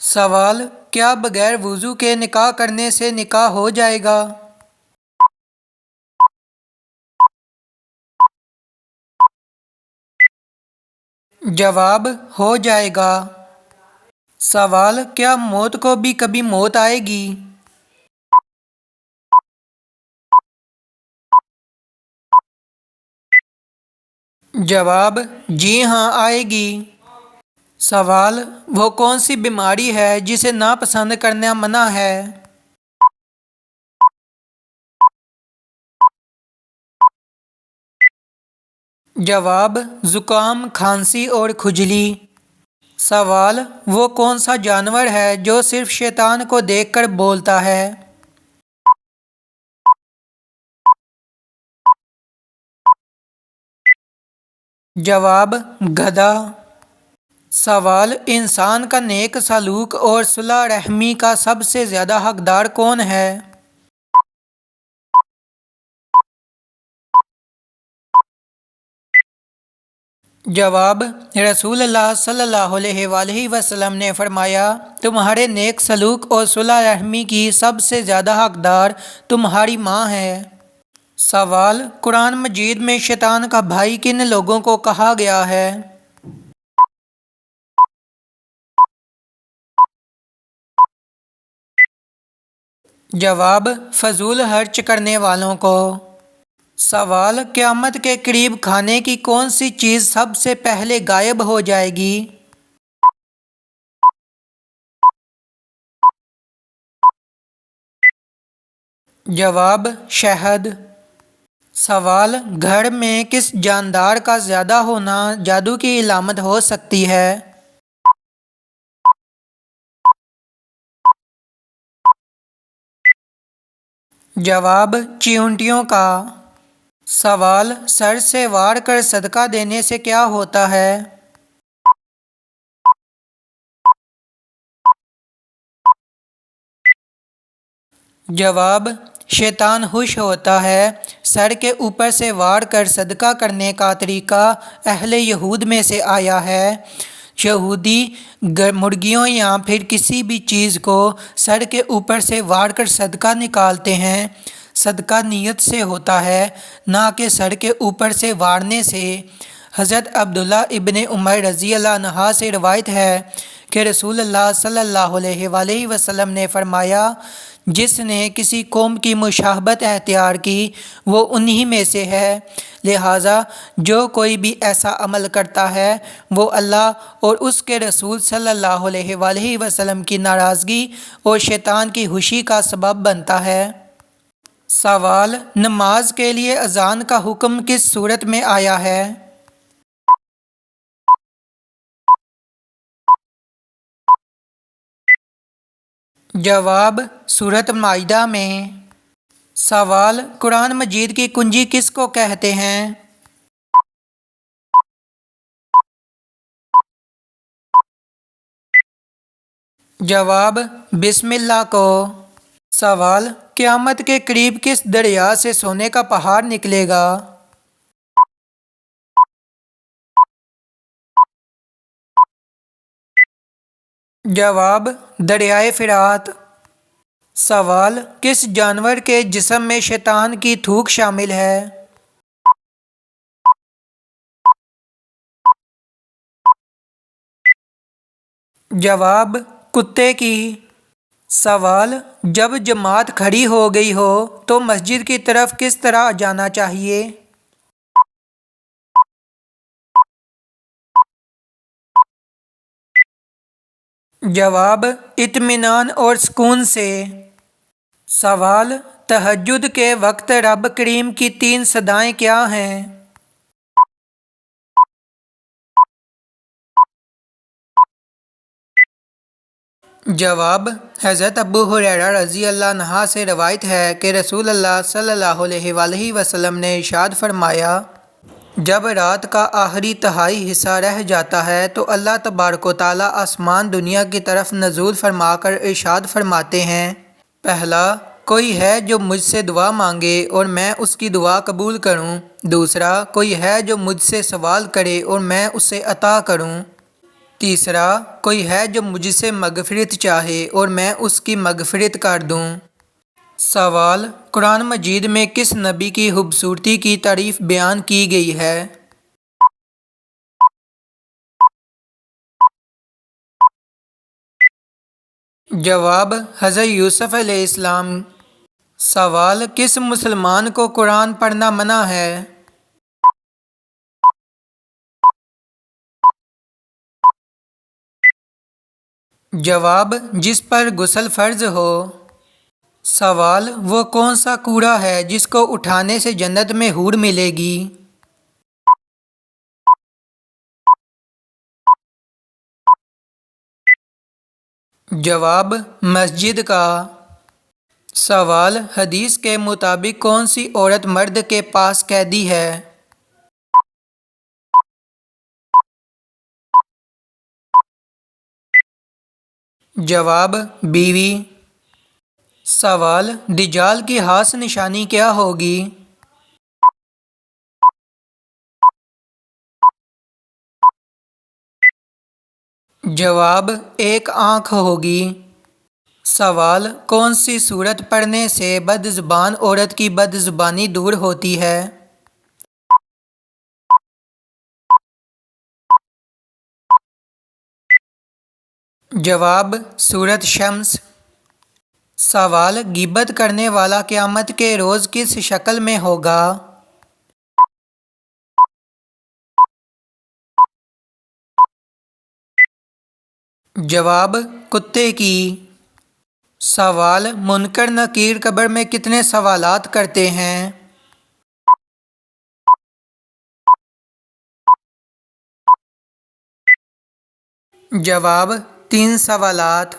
سوال: کیا بغیر وضو کے نکاح کرنے سے نکاح ہو جائے گا؟ جواب: ہو جائے گا۔ سوال: کیا موت کو بھی کبھی موت آئے گی؟ جواب: جی ہاں، آئے گی۔ سوال: وہ کون سی بیماری ہے جسے ناپسند کرنا منع ہے؟ جواب: زکام، کھانسی اور کھجلی۔ سوال: وہ کون سا جانور ہے جو صرف شیطان کو دیکھ کر بولتا ہے؟ جواب: گدھا۔ سوال: انسان کا نیک سلوک اور صلہ رحمی کا سب سے زیادہ حقدار کون ہے؟ جواب: رسول اللہ صلی اللہ علیہ وآلہ وسلم نے فرمایا، تمہارے نیک سلوک اور صلہ رحمی کی سب سے زیادہ حقدار تمہاری ماں ہے۔ سوال: قرآن مجید میں شیطان کا بھائی کن لوگوں کو کہا گیا ہے؟ جواب: فضول خرچ کرنے والوں کو۔ سوال: قیامت کے قریب کھانے کی کون سی چیز سب سے پہلے غائب ہو جائے گی؟ جواب: شہد۔ سوال: گھر میں کس جاندار کا زیادہ ہونا جادو کی علامت ہو سکتی ہے؟ جواب: چیونٹیوں کا۔ سوال: سر سے وار کر صدقہ دینے سے کیا ہوتا ہے؟ جواب: شیطان خوش ہوتا ہے۔ سر کے اوپر سے وار کر صدقہ کرنے کا طریقہ اہل یہود میں سے آیا ہے۔ یہودی مرغیوں یا پھر کسی بھی چیز کو سر کے اوپر سے وار کر صدقہ نکالتے ہیں۔ صدقہ نیت سے ہوتا ہے، نہ کہ سر کے اوپر سے وارنے سے۔ حضرت عبداللہ ابن عمر رضی اللہ عنہ سے روایت ہے کہ رسول اللہ صلی اللہ علیہ وآلہ وسلم نے فرمایا، جس نے کسی قوم کی مشابہت اختیار کی وہ انہی میں سے ہے، لہٰذا جو کوئی بھی ایسا عمل کرتا ہے وہ اللہ اور اس کے رسول صلی اللہ علیہ وآلہ وسلم کی ناراضگی اور شیطان کی خوشی کا سبب بنتا ہے۔ سوال: نماز کے لیے اذان کا حکم کس صورت میں آیا ہے؟ جواب: سورۃ مائدہ میں۔ سوال: قرآن مجید کی کنجی کس کو کہتے ہیں؟ جواب: بسم اللہ کو۔ سوال: قیامت کے قریب کس دریا سے سونے کا پہاڑ نکلے گا؟ جواب: دریائے فرات۔ سوال: کس جانور کے جسم میں شیطان کی تھوک شامل ہے؟ جواب: کتے کی۔ سوال: جب جماعت کھڑی ہو گئی ہو تو مسجد کی طرف کس طرح جانا چاہیے؟ جواب: اطمینان اور سکون سے۔ سوال: تہجد کے وقت رب کریم کی 3 صدائیں کیا ہیں؟ جواب: حضرت ابو ہریرہ رضی اللہ عنہ سے روایت ہے کہ رسول اللہ صلی اللہ علیہ وآلہ وسلم نے ارشاد فرمایا، جب رات کا آخری تہائی حصہ رہ جاتا ہے تو اللہ تبارک و تعالیٰ آسمان دنیا کی طرف نزول فرما کر ارشاد فرماتے ہیں، پہلا، کوئی ہے جو مجھ سے دعا مانگے اور میں اس کی دعا قبول کروں، دوسرا، کوئی ہے جو مجھ سے سوال کرے اور میں اسے عطا کروں۔ تیسرا، کوئی ہے جو مجھ سے مغفرت چاہے اور میں اس کی مغفرت کر دوں۔ سوال، قرآن مجید میں کس نبی کی خوبصورتی کی تعریف بیان کی گئی ہے؟ جواب، حضرت یوسف علیہ السلام۔ سوال، کس مسلمان کو قرآن پڑھنا منع ہے؟ جواب، جس پر غسل فرض ہو۔ سوال، وہ کون سا کوڑا ہے جس کو اٹھانے سے جنت میں حور ملے گی؟ جواب، مسجد کا۔ سوال، حدیث کے مطابق کون سی عورت مرد کے پاس قیدی ہے؟ جواب، بیوی۔ سوال، دجال کی خاص نشانی کیا ہوگی؟ جواب، ایک آنکھ ہوگی۔ سوال، کون سی سورت پڑھنے سے بد زبان عورت کی بد زبانی دور ہوتی ہے؟ جواب، سورت شمس۔ سوال، غیبت کرنے والا قیامت کے روز کس شکل میں ہوگا؟ جواب، کتے کی۔ سوال، منکر نکیر قبر میں کتنے سوالات کرتے ہیں؟ جواب، 3 سوالات۔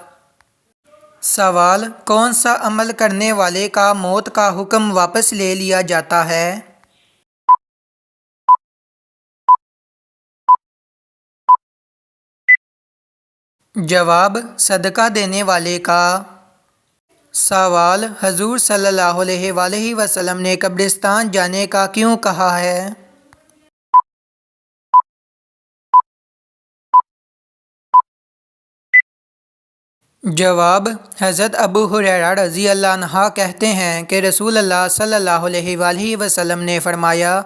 سوال، کون سا عمل کرنے والے کا موت کا حکم واپس لے لیا جاتا ہے؟ جواب، صدقہ دینے والے کا۔ سوال، حضور صلی اللہ علیہ وآلہ وسلم نے قبرستان جانے کا کیوں کہا ہے؟ جواب، حضرت ابو ہریرہ رضی اللہ عنہ کہتے ہیں کہ رسول اللہ صلی اللہ علیہ وآلہ وسلم نے فرمایا،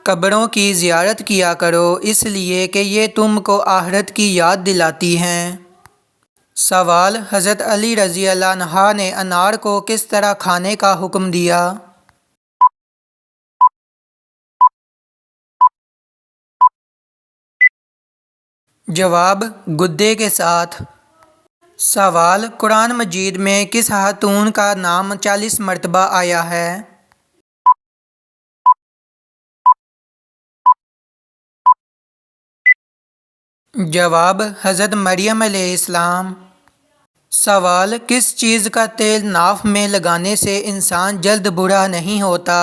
قبروں کی زیارت کیا کرو اس لیے کہ یہ تم کو آخرت کی یاد دلاتی ہیں۔ سوال، حضرت علی رضی اللہ عنہ نے انار کو کس طرح کھانے کا حکم دیا؟ جواب، گدے کے ساتھ۔ سوال، قرآن مجید میں کس خاتون کا نام 40 مرتبہ آیا ہے؟ جواب، حضرت مریم علیہ السلام۔ سوال، کس چیز کا تیل ناف میں لگانے سے انسان جلد برا نہیں ہوتا؟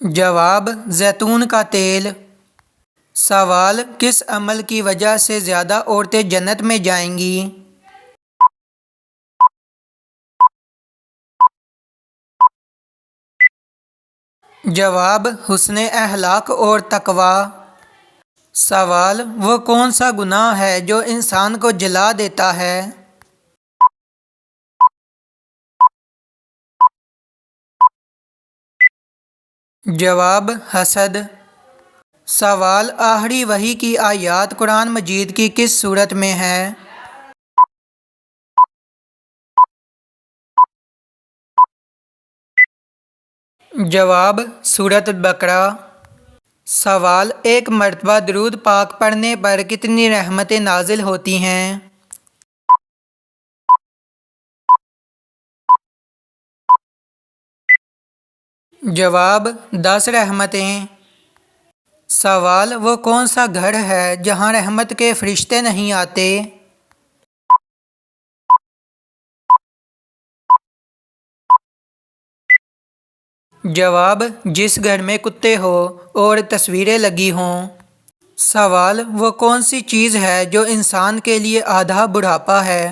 جواب، زیتون کا تیل۔ سوال، کس عمل کی وجہ سے زیادہ عورتیں جنت میں جائیں گی؟ جواب، حسن اخلاق اور تقوی۔ سوال، وہ کون سا گناہ ہے جو انسان کو جلا دیتا ہے؟ جواب، حسد۔ سوال، آخری وحی کی آیات قرآن مجید کی کس صورت میں ہے؟ جواب، سورۃ البقرہ۔ سوال، ایک مرتبہ درود پاک پڑھنے پر کتنی رحمتیں نازل ہوتی ہیں؟ جواب، 10 رحمتیں۔ سوال، وہ کون سا گھر ہے جہاں رحمت کے فرشتے نہیں آتے؟ جواب، جس گھر میں کتے ہو اور تصویریں لگی ہوں۔ سوال، وہ کون سی چیز ہے جو انسان کے لیے آدھا بڑھاپا ہے؟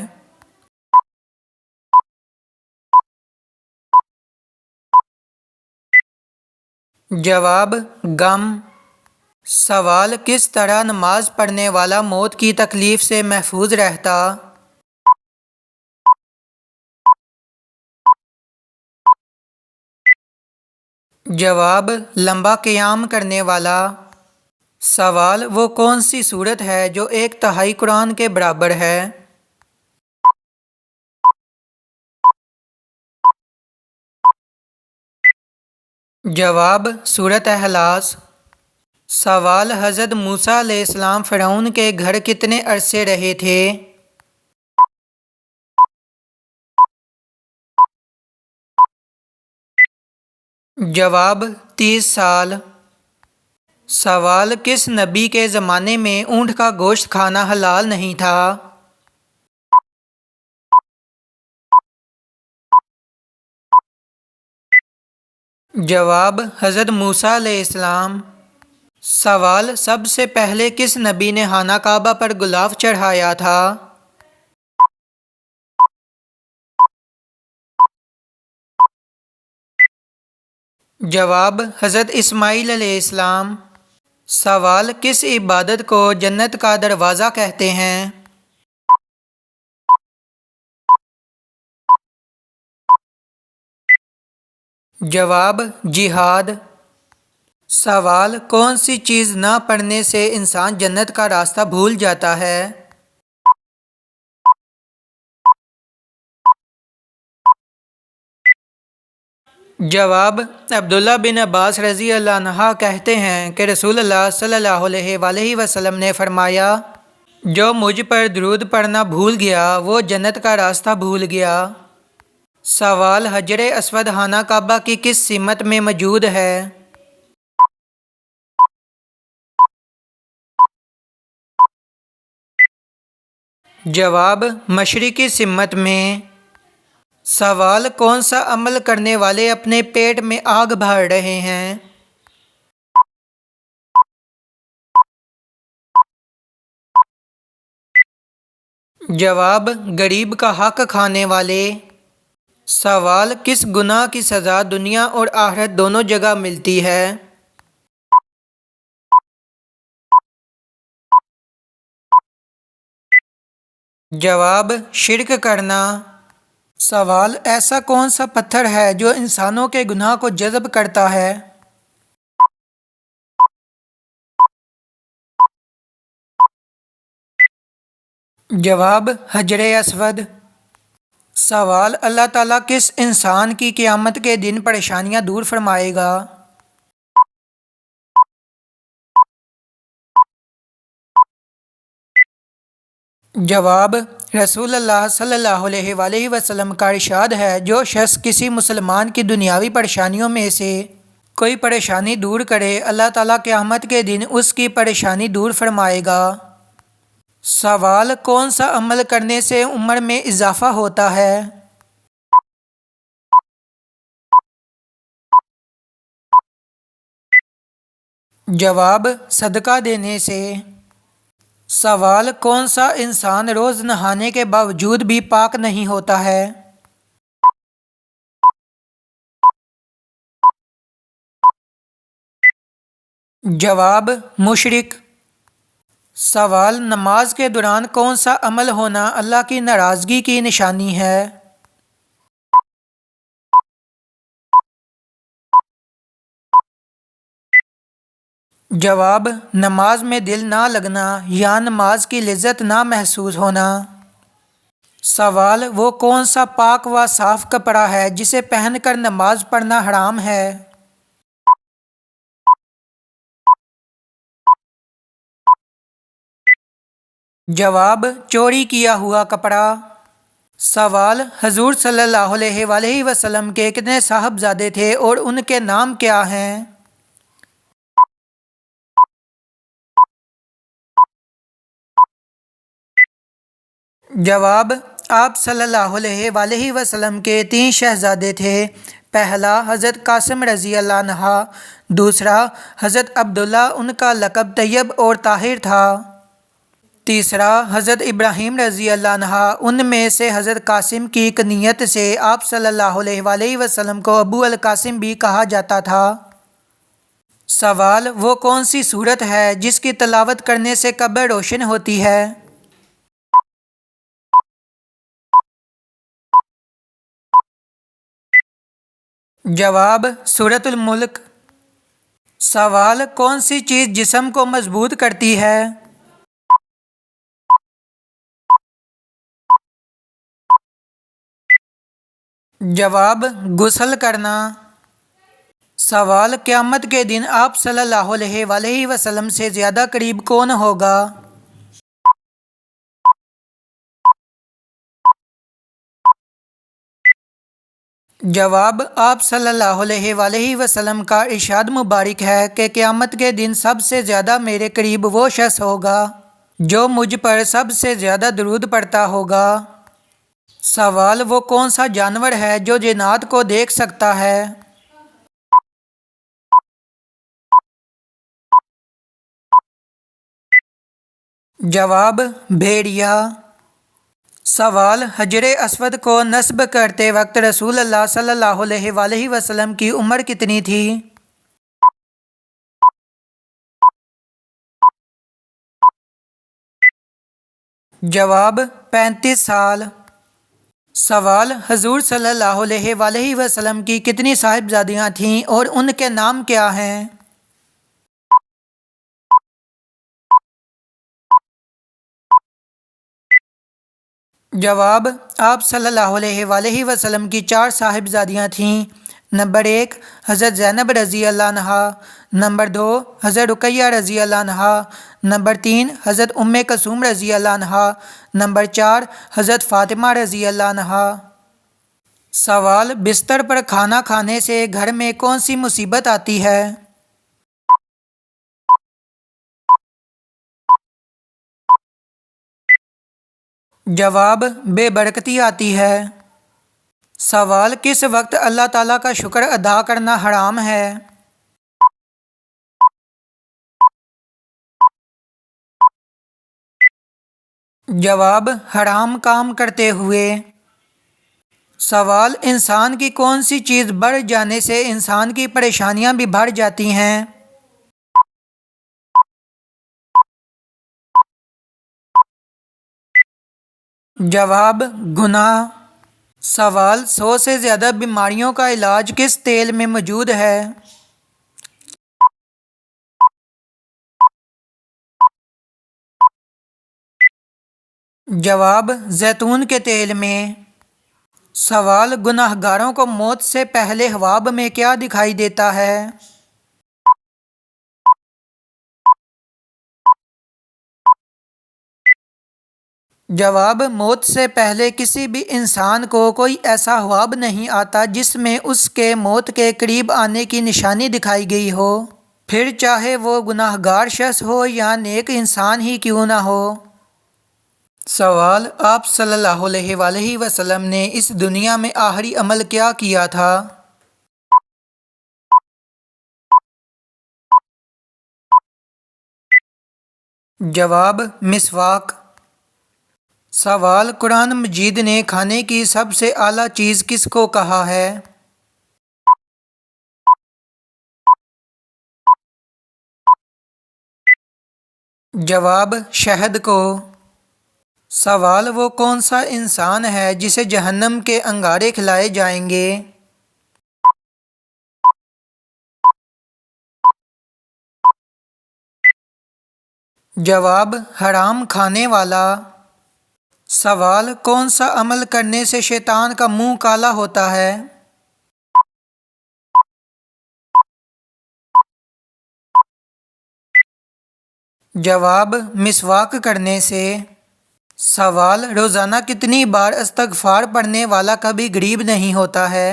جواب غم۔ سوال کس طرح نماز پڑھنے والا موت کی تکلیف سے محفوظ رہتا؟ جواب لمبا قیام کرنے والا۔ سوال وہ کون سی صورت ہے جو 1/3 قرآن کے برابر ہے؟ جواب سورۃ اخلاص۔ سوال حضرت موسیٰ علیہ السلام فرعون کے گھر کتنے عرصے رہے تھے؟ جواب 30 سال۔ سوال کس نبی کے زمانے میں اونٹ کا گوشت کھانا حلال نہیں تھا؟ جواب حضرت موسیٰ علیہ السلام۔ سوال سب سے پہلے کس نبی نے خانہ کعبہ پر غلاف چڑھایا تھا؟ جواب حضرت اسماعیل علیہ السلام۔ سوال کس عبادت کو جنت کا دروازہ کہتے ہیں؟ جواب جہاد۔ سوال کون سی چیز نہ پڑھنے سے انسان جنت کا راستہ بھول جاتا ہے؟ جواب عبداللہ بن عباس رضی اللہ عنہ کہتے ہیں کہ رسول اللہ صلی اللہ علیہ وآلہ وسلم نے فرمایا، جو مجھ پر درود پڑھنا بھول گیا وہ جنت کا راستہ بھول گیا۔ سوال حجر اسود خانہ کعبہ کی کس سمت میں موجود ہے؟ جواب مشرقی سمت میں۔ سوال کون سا عمل کرنے والے اپنے پیٹ میں آگ بھر رہے ہیں؟ جواب غریب کا حق کھانے والے۔ سوال کس گناہ کی سزا دنیا اور آخرت دونوں جگہ ملتی ہے؟ جواب شرک کرنا۔ سوال ایسا کون سا پتھر ہے جو انسانوں کے گناہ کو جذب کرتا ہے؟ جواب حجر اسود۔ سوال اللہ تعالیٰ کس انسان کی قیامت کے دن پریشانیاں دور فرمائے گا؟ جواب رسول اللہ صلی اللہ علیہ وآلہ وسلم کا ارشاد ہے، جو شخص کسی مسلمان کی دنیاوی پریشانیوں میں سے کوئی پریشانی دور کرے اللہ تعالیٰ قیامت کے دن اس کی پریشانی دور فرمائے گا۔ سوال کون سا عمل کرنے سے عمر میں اضافہ ہوتا ہے؟ جواب صدقہ دینے سے۔ سوال کون سا انسان روز نہانے کے باوجود بھی پاک نہیں ہوتا ہے؟ جواب مشرک۔ سوال نماز کے دوران کون سا عمل ہونا اللہ کی ناراضگی کی نشانی ہے؟ جواب نماز میں دل نہ لگنا یا نماز کی لذت نہ محسوس ہونا۔ سوال وہ کون سا پاک و صاف کپڑا ہے جسے پہن کر نماز پڑھنا حرام ہے؟ جواب چوری کیا ہوا کپڑا۔ سوال حضور صلی اللہ علیہ وآلہ وسلم کے کتنے صاحبزادے تھے اور ان کے نام کیا ہیں؟ جواب آپ صلی اللہ علیہ وآلہ وسلم کے 3 شہزادے تھے۔ پہلا حضرت قاسم رضی اللہ عنہ، دوسرا حضرت عبداللہ، ان کا لقب طیب اور طاہر تھا، تیسرا حضرت ابراہیم رضی اللہ عنہ۔ ان میں سے حضرت قاسم کی کنیت سے آپ صلی اللہ علیہ وآلہ وسلم کو ابو القاسم بھی کہا جاتا تھا۔ سوال: وہ کون سی صورت ہے جس کی تلاوت کرنے سے قبر روشن ہوتی ہے؟ جواب: سورۃ الملک۔ سوال: کون سی چیز جسم کو مضبوط کرتی ہے؟ جواب: غسل کرنا۔ سوال: قیامت کے دن آپ صلی اللہ علیہ وآلہ وسلم سے زیادہ قریب کون ہوگا؟ جواب: آپ صلی اللہ علیہ وآلہ وسلم کا ارشاد مبارک ہے کہ قیامت کے دن سب سے زیادہ میرے قریب وہ شخص ہوگا جو مجھ پر سب سے زیادہ درود پڑھتا ہوگا۔ سوال: وہ کون سا جانور ہے جو جنات کو دیکھ سکتا ہے؟ جواب: بھیڑیا۔ سوال: حجر اسود کو نصب کرتے وقت رسول اللہ صلی اللہ علیہ وآلہ وسلم کی عمر کتنی تھی؟ جواب: 35 سال۔ سوال: حضور صلی اللہ علیہ وآلہ وسلم کی کتنی صاحبزادیاں تھیں اور ان کے نام کیا ہیں؟ جواب: آپ صلی اللہ علیہ وآلہ وسلم کی 4 صاحبزادیاں تھیں۔ نمبر 1: حضرت زینب رضی اللہ عنہا۔ نمبر 2: حضرت رقیہ رضی اللہ عنہا۔ نمبر 3: حضرت کلثوم رضی اللہ عنہا۔ نمبر 4: حضرت فاطمہ رضی اللہ عنہا۔ سوال: بستر پر کھانا کھانے سے گھر میں کون سی مصیبت آتی ہے؟ جواب: بے برکتی آتی ہے۔ سوال: کس وقت اللہ تعالیٰ کا شکر ادا کرنا حرام ہے؟ جواب: حرام کام کرتے ہوئے۔ سوال: انسان کی کون سی چیز بڑھ جانے سے انسان کی پریشانیاں بھی بڑھ جاتی ہیں؟ جواب: گناہ۔ سوال: 100 سے زیادہ بیماریوں کا علاج کس تیل میں موجود ہے؟ جواب: زیتون کے تیل میں۔ سوال: گناہ گاروں کو موت سے پہلے خواب میں کیا دکھائی دیتا ہے؟ جواب: موت سے پہلے کسی بھی انسان کو کوئی ایسا خواب نہیں آتا جس میں اس کے موت کے قریب آنے کی نشانی دکھائی گئی ہو، پھر چاہے وہ گناہ گار شخص ہو یا نیک انسان ہی کیوں نہ ہو۔ سوال: آپ صلی اللہ علیہ وآلہ وسلم نے اس دنیا میں آخری عمل کیا کیا تھا؟ جواب: مسواک۔ سوال: قرآن مجید نے کھانے کی سب سے اعلیٰ چیز کس کو کہا ہے؟ جواب: شہد کو۔ سوال: وہ کون سا انسان ہے جسے جہنم کے انگارے کھلائے جائیں گے؟ جواب: حرام کھانے والا۔ سوال: کون سا عمل کرنے سے شیطان کا منہ کالا ہوتا ہے؟ جواب: مسواک کرنے سے۔ سوال: روزانہ کتنی بار استغفار پڑھنے والا کبھی غریب نہیں ہوتا ہے؟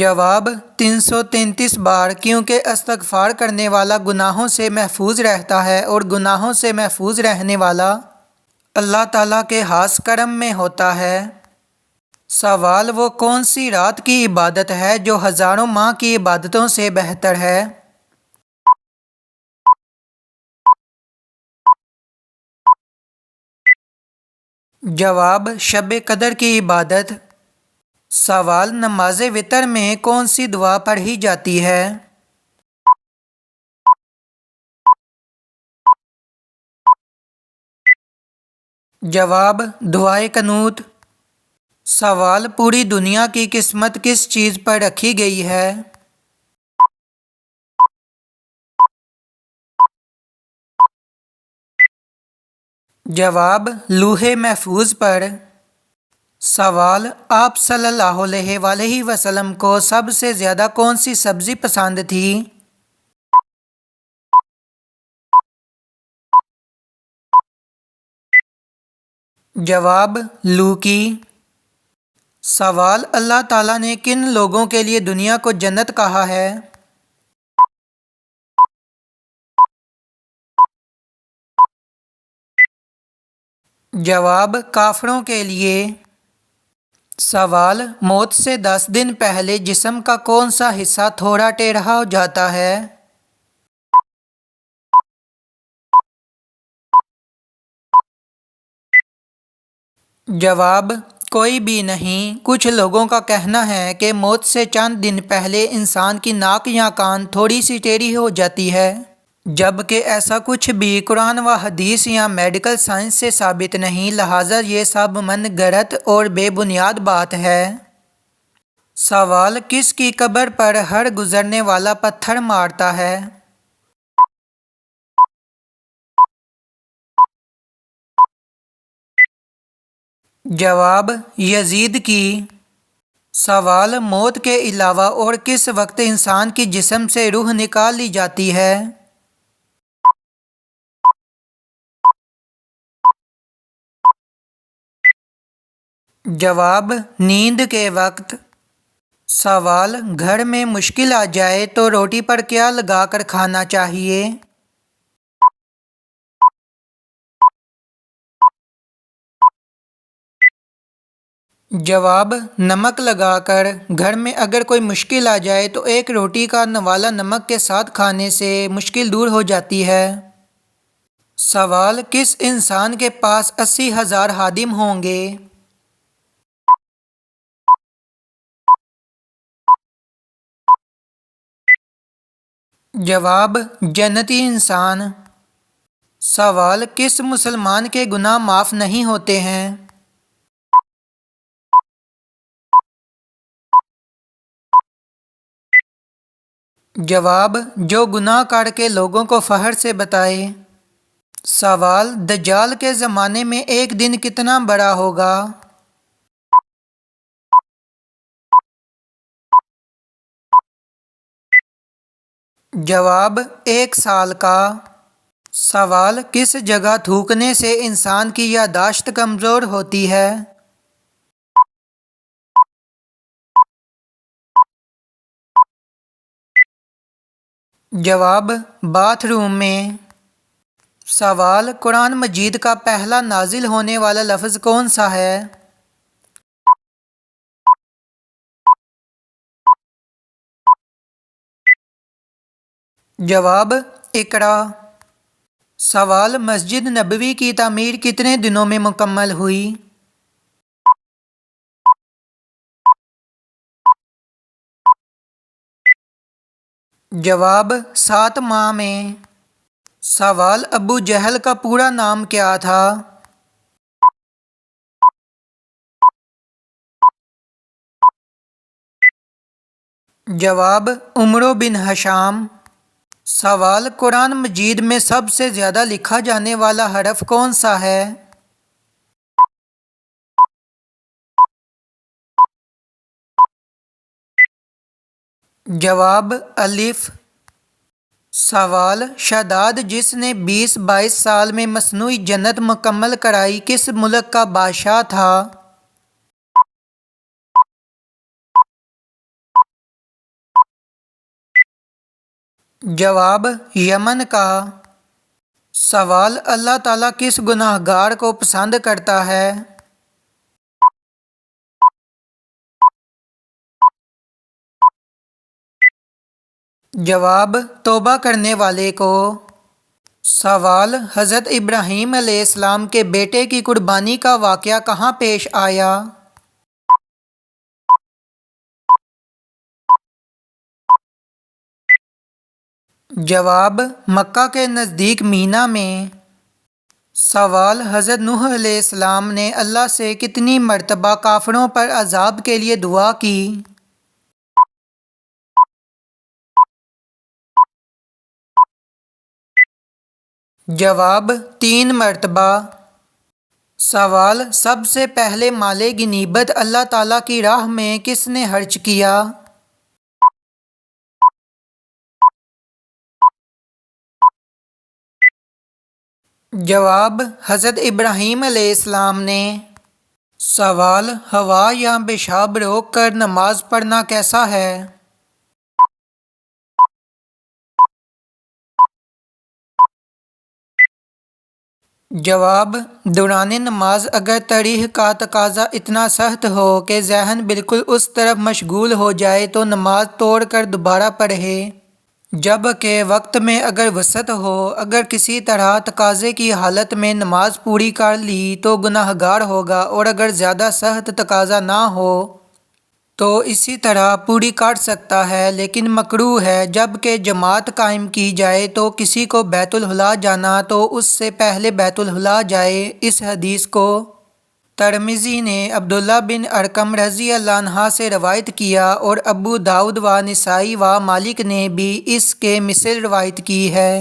جواب: 333 بار، کیونکہ استغفار کرنے والا گناہوں سے محفوظ رہتا ہے اور گناہوں سے محفوظ رہنے والا اللہ تعالیٰ کے خاص کرم میں ہوتا ہے۔ سوال: وہ کون سی رات کی عبادت ہے جو ہزاروں ماہ کی عبادتوں سے بہتر ہے؟ جواب شب قدر کی عبادت۔ سوال نماز وتر میں کون سی دعا پڑھی جاتی ہے؟ جواب دعائے قنوت۔ سوال پوری دنیا کی قسمت کس چیز پر رکھی گئی ہے؟ جواب لوح محفوظ پر۔ سوال آپ صلی اللہ علیہ وآلہ وسلم کو سب سے زیادہ کون سی سبزی پسند تھی؟ جواب لوکی۔ سوال اللہ تعالیٰ نے کن لوگوں کے لیے دنیا کو جنت کہا ہے؟ جواب کافروں کے لیے۔ سوال موت سے 10 دن پہلے جسم کا کون سا حصہ تھوڑا ٹیڑھا ہو جاتا ہے؟ جواب کوئی بھی نہیں۔ کچھ لوگوں کا کہنا ہے کہ موت سے چند دن پہلے انسان کی ناک یا کان تھوڑی سی ٹیڑھی ہو جاتی ہے، جبکہ ایسا کچھ بھی قرآن و حدیث یا میڈیکل سائنس سے ثابت نہیں، لہٰذا یہ سب من گھڑت اور بے بنیاد بات ہے۔ سوال کس کی قبر پر ہر گزرنے والا پتھر مارتا ہے؟ جواب یزید کی۔ سوال موت کے علاوہ اور کس وقت انسان کی جسم سے روح نکال لی جاتی ہے؟ جواب نیند کے وقت۔ سوال گھر میں مشکل آ جائے تو روٹی پر کیا لگا کر کھانا چاہیے؟ جواب نمک لگا کر۔ گھر میں اگر کوئی مشکل آ جائے تو ایک روٹی کا نوالا نمک کے ساتھ کھانے سے مشکل دور ہو جاتی ہے۔ سوال کس انسان کے پاس 80,000 خادم ہوں گے؟ جواب جنتی انسان۔ سوال کس مسلمان کے گناہ معاف نہیں ہوتے ہیں؟ جواب جو گناہ کر کے لوگوں کو فخر سے بتائے۔ سوال دجال کے زمانے میں ایک دن کتنا بڑا ہوگا؟ جواب 1 سال کا۔ سوال کس جگہ تھوکنے سے انسان کی یادداشت کمزور ہوتی ہے؟ جواب باتھ روم میں۔ سوال قرآن مجید کا پہلا نازل ہونے والا لفظ کون سا ہے؟ جواب اقرا۔ سوال مسجد نبوی کی تعمیر کتنے دنوں میں مکمل ہوئی؟ جواب 7 ماہ میں۔ سوال ابو جہل کا پورا نام کیا تھا؟ جواب عمرو بن ہشام۔ سوال قرآن مجید میں سب سے زیادہ لکھا جانے والا حرف کون سا ہے؟ جواب الف۔ سوال شداد جس نے 20-22 سال میں مصنوعی جنت مکمل کرائی کس ملک کا بادشاہ تھا؟ جواب یمن کا۔ سوال اللہ تعالیٰ کس گناہ گار کو پسند کرتا ہے؟ جواب توبہ کرنے والے کو۔ سوال: حضرت ابراہیم علیہ السلام کے بیٹے کی قربانی کا واقعہ کہاں پیش آیا؟ جواب: مکہ کے نزدیک مینا میں۔ سوال: حضرت نوح علیہ السلام نے اللہ سے کتنی مرتبہ کافروں پر عذاب کے لیے دعا کی؟ جواب: 3 مرتبہ۔ سوال: سب سے پہلے مال غنیمت اللہ تعالیٰ کی راہ میں کس نے خرچ کیا؟ جواب: حضرت ابراہیم علیہ السلام نے۔ سوال: ہوا یا پیشاب روک کر نماز پڑھنا کیسا ہے؟ جواب: دوران نماز اگر تاریخ کا تقاضا اتنا سخت ہو کہ ذہن بالکل اس طرف مشغول ہو جائے تو نماز توڑ کر دوبارہ پڑھے، جبکہ وقت میں اگر وسعت ہو، اگر کسی طرح تقاضے کی حالت میں نماز پوری کر لی تو گناہ گار ہوگا، اور اگر زیادہ سخت تقاضا نہ ہو تو اسی طرح پوری کر سکتا ہے، لیکن مکروہ ہے۔ جبکہ جماعت قائم کی جائے تو کسی کو بیت الخلاء جانا تو اس سے پہلے بیت الخلاء جائے۔ اس حدیث کو ترمذی نے عبداللہ بن ارقم رضی اللہ عنہ سے روایت کیا، اور ابو داؤد و نسائی و مالک نے بھی اس کے مثل روایت کی ہے۔